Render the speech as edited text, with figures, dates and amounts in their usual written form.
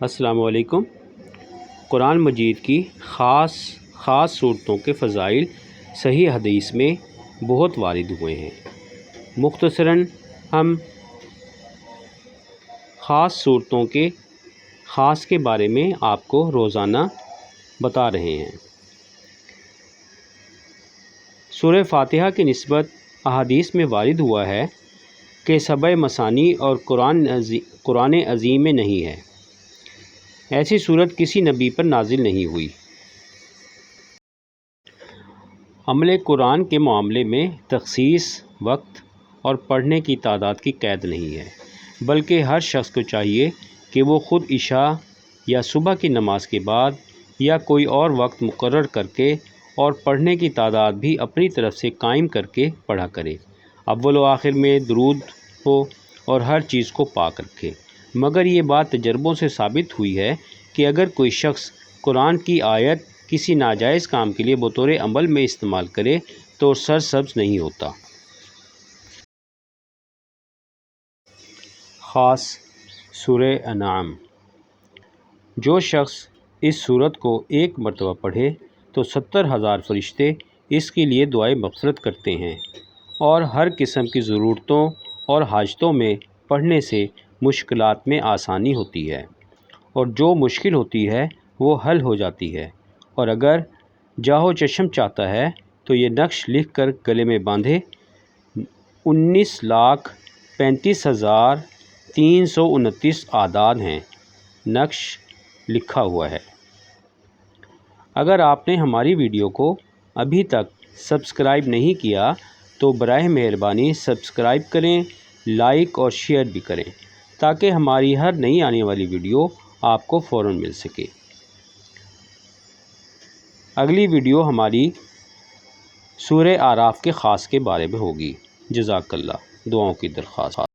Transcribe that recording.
السلام علیکم۔ قرآن مجید کی خاص صورتوں کے فضائل صحیح حدیث میں بہت وارد ہوئے ہیں۔ مختصراً ہم خاص صورتوں کے خاص کے بارے میں آپ کو روزانہ بتا رہے ہیں۔ سورہ فاتحہ کی نسبت احادیث میں وارد ہوا ہے کہ سبع مثانی اور قرآن عظیم میں نہیں ہے۔ ایسی صورت کسی نبی پر نازل نہیں ہوئی۔ عمل قرآن کے معاملے میں تخصیص، وقت اور پڑھنے کی تعداد کی قید نہیں ہے، بلکہ ہر شخص کو چاہیے کہ وہ خود عشاء یا صبح کی نماز کے بعد یا کوئی اور وقت مقرر کر کے اور پڑھنے کی تعداد بھی اپنی طرف سے قائم کر کے پڑھا کرے، اول و آخر میں درود ہو اور ہر چیز کو پاک رکھے۔ مگر یہ بات تجربوں سے ثابت ہوئی ہے کہ اگر کوئی شخص قرآن کی آیت کسی ناجائز کام کے لیے بطور عمل میں استعمال کرے تو سرسبز نہیں ہوتا۔ خاص سورہ انعام۔ جو شخص اس سورت کو ایک مرتبہ پڑھے تو 70,000 فرشتے اس کے لیے دعائے مغفرت کرتے ہیں، اور ہر قسم کی ضرورتوں اور حاجتوں میں پڑھنے سے مشکلات میں آسانی ہوتی ہے، اور جو مشکل ہوتی ہے وہ حل ہو جاتی ہے، اور اگر جاہو چشم چاہتا ہے تو یہ نقش لکھ کر گلے میں باندھے۔ 19,35,329 اعداد ہیں، نقش لکھا ہوا ہے۔ اگر آپ نے ہماری ویڈیو کو ابھی تک سبسکرائب نہیں کیا تو براہ مہربانی سبسکرائب کریں، لائک اور شیئر بھی کریں تاکہ ہماری ہر نئی آنے والی ویڈیو آپ کو فوراً مل سکے۔ اگلی ویڈیو ہماری سورہ اعراف کے خاص کے بارے میں ہوگی۔ جزاک اللہ۔ دعاؤں کی درخواست۔